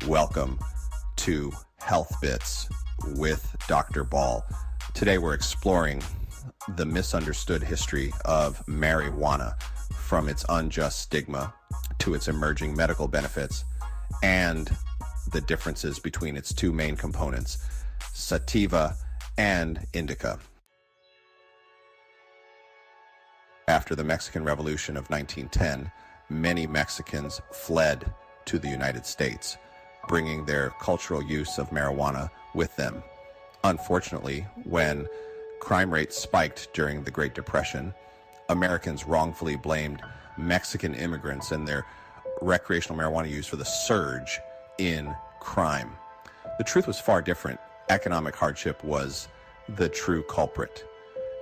Welcome to Health Bits with Dr. Ball. Today we're exploring the misunderstood history of marijuana, from its unjust stigma to its emerging medical benefits, and the differences between its two main components, sativa and indica. After the Mexican Revolution of 1910, many Mexicans fled to the United States, bringing their cultural use of marijuana with them. Unfortunately, when crime rates spiked during the Great Depression, Americans wrongfully blamed Mexican immigrants and their recreational marijuana use for the surge in crime. The truth was far different. Economic hardship was the true culprit.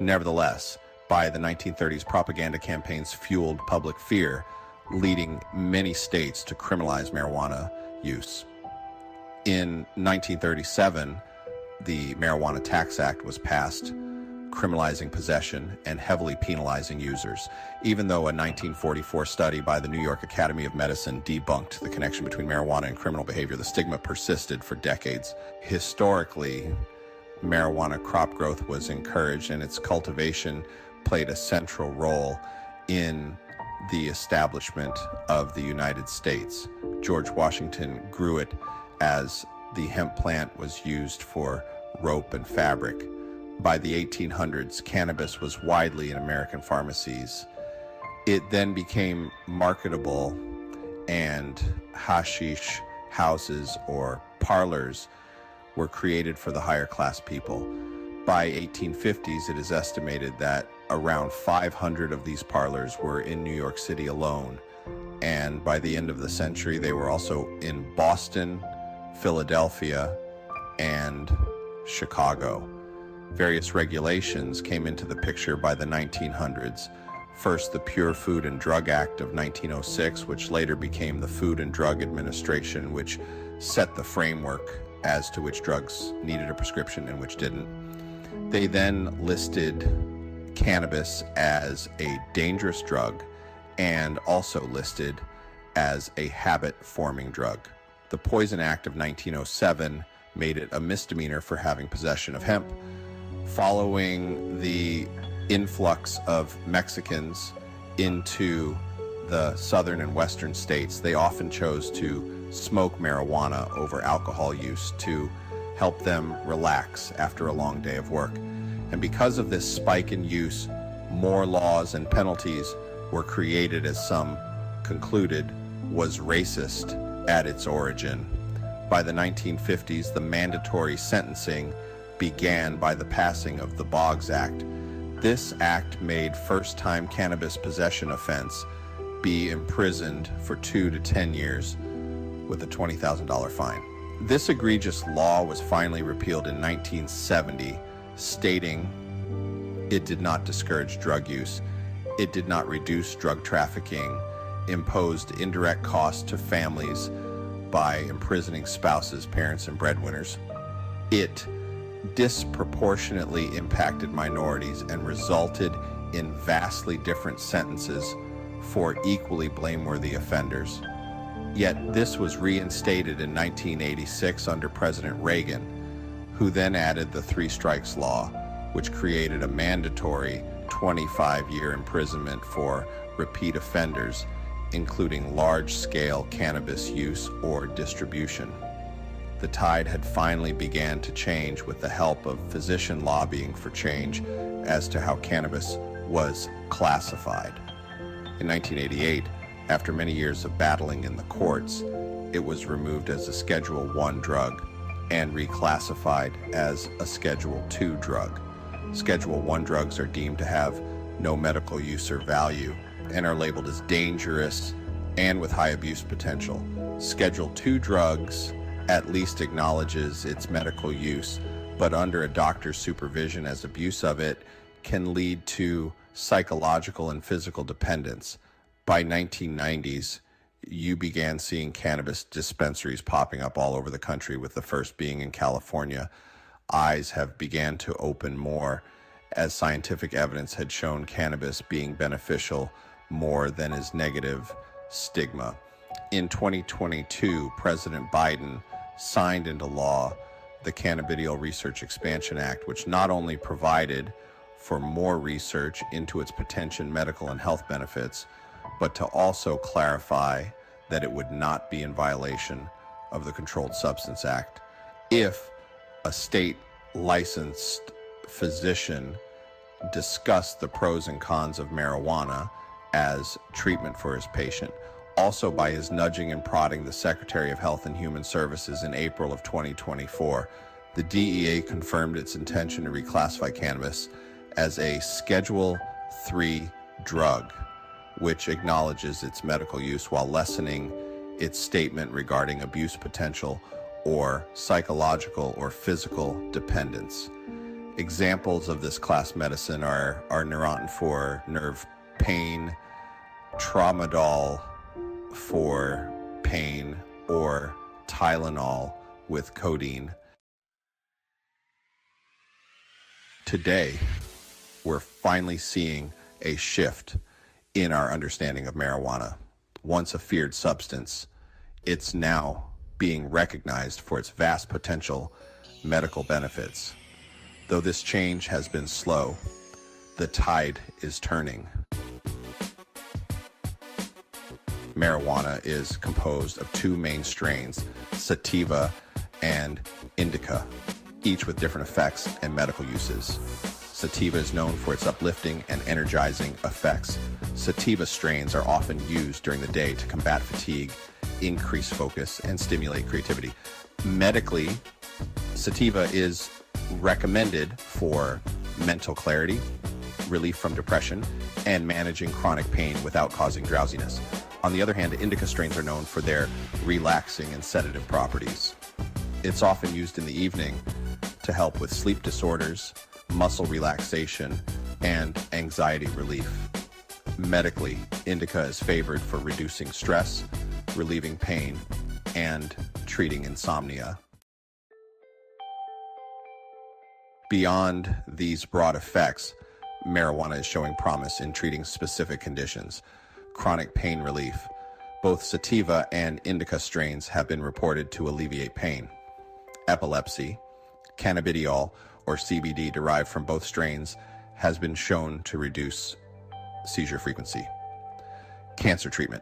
Nevertheless, by the 1930s, propaganda campaigns fueled public fear, leading many states to criminalize marijuana use. In 1937, the Marijuana Tax Act was passed, criminalizing possession and heavily penalizing users. Even though a 1944 study by the New York Academy of Medicine debunked the connection between marijuana and criminal behavior, the stigma persisted for decades. Historically, marijuana crop growth was encouraged, and its cultivation played a central role in the establishment of the United States. George Washington grew it as the hemp plant was used for rope and fabric. By the 1800s, cannabis was widely in American pharmacies. It then became marketable, and hashish houses or parlors were created for the higher class people. By 1850s, it is estimated that around 500 of these parlors were in New York City alone. And by the end of the century, they were also in Boston, Philadelphia, and Chicago. Various regulations came into the picture by the 1900s. First, the Pure Food and Drug Act of 1906, which later became the Food and Drug Administration, which set the framework as to which drugs needed a prescription and which didn't. They then listed cannabis as a dangerous drug and also listed as a habit-forming drug. The Poison Act of 1907 made it a misdemeanor for having possession of hemp. Following the influx of Mexicans into the southern and western states, they often chose to smoke marijuana over alcohol use to help them relax after a long day of work. And because of this spike in use, more laws and penalties were created, as some concluded was racist at its origin. By the 1950s, the mandatory sentencing began by the passing of the Boggs Act. This act made first-time cannabis possession offense be imprisoned for 2 to 10 years with a $20,000 fine. This egregious law was finally repealed in 1970, stating it did not discourage drug use, it did not reduce drug trafficking, imposed indirect costs to families by imprisoning spouses, parents, and breadwinners. It disproportionately impacted minorities and resulted in vastly different sentences for equally blameworthy offenders. Yet this was reinstated in 1986 under President Reagan, who then added the Three Strikes Law, which created a mandatory 25-year imprisonment for repeat offenders, including large-scale cannabis use or distribution. The tide had finally began to change with the help of physician lobbying for change as to how cannabis was classified. In 1988, after many years of battling in the courts, it was removed as a Schedule I drug and reclassified as a Schedule II drug. Schedule I drugs are deemed to have no medical use or value and are labeled as dangerous and with high abuse potential. Schedule II drugs at least acknowledges its medical use, but under a doctor's supervision, as abuse of it can lead to psychological and physical dependence. By 1990s, you began seeing cannabis dispensaries popping up all over the country, with the first being in California. Eyes have began to open more as scientific evidence had shown cannabis being beneficial more than its negative stigma. In 2022, President Biden signed into law the Cannabidiol Research Expansion Act, which not only provided for more research into its potential medical and health benefits, but to also clarify that it would not be in violation of the Controlled Substance Act if a state licensed physician discussed the pros and cons of marijuana as treatment for his patient. Also, by his nudging and prodding the Secretary of Health and Human Services in April of 2024, the DEA confirmed its intention to reclassify cannabis as a Schedule III drug, which acknowledges its medical use while lessening its statement regarding abuse potential or psychological or physical dependence. Examples of this class medicine are Neurontin for nerve pain, Tramadol for pain, or Tylenol with codeine. Today, we're finally seeing a shift in our understanding of marijuana. Once a feared substance, it's now being recognized for its vast potential medical benefits. Though this change has been slow, the tide is turning. Marijuana is composed of two main strains, sativa and indica, each with different effects and medical uses. Sativa is known for its uplifting and energizing effects. Sativa strains are often used during the day to combat fatigue, increase focus, and stimulate creativity. Medically, sativa is recommended for mental clarity, relief from depression, and managing chronic pain without causing drowsiness. On the other hand, indica strains are known for their relaxing and sedative properties. It's often used in the evening to help with sleep disorders, muscle relaxation, and anxiety relief. Medically, indica is favored for reducing stress, relieving pain, and treating insomnia. Beyond these broad effects, marijuana is showing promise in treating specific conditions. Chronic pain relief. Both sativa and indica strains have been reported to alleviate pain. Epilepsy. Cannabidiol, or CBD, derived from both strains, has been shown to reduce seizure frequency. Cancer treatment.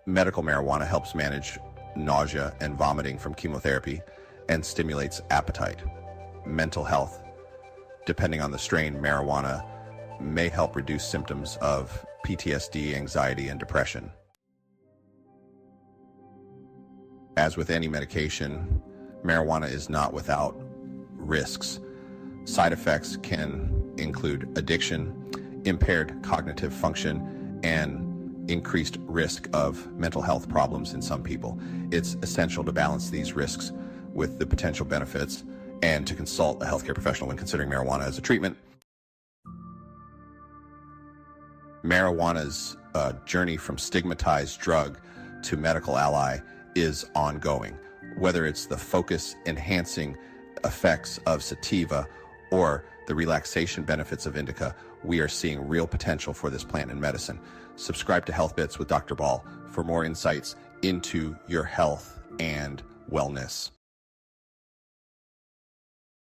Medical marijuana helps manage nausea and vomiting from chemotherapy and stimulates appetite. Mental health. Depending on the strain, marijuana may help reduce symptoms of PTSD, anxiety, and depression. As with any medication, marijuana is not without risks. Side effects can include addiction, impaired cognitive function, and increased risk of mental health problems in some people. It's essential to balance these risks with the potential benefits and to consult a healthcare professional when considering marijuana as a treatment. Marijuana's journey from stigmatized drug to medical ally is ongoing. Whether it's the focus-enhancing effects of sativa or the relaxation benefits of indica, we are seeing real potential for this plant in medicine. Subscribe to Health Bits with Dr. Ball for more insights into your health and wellness.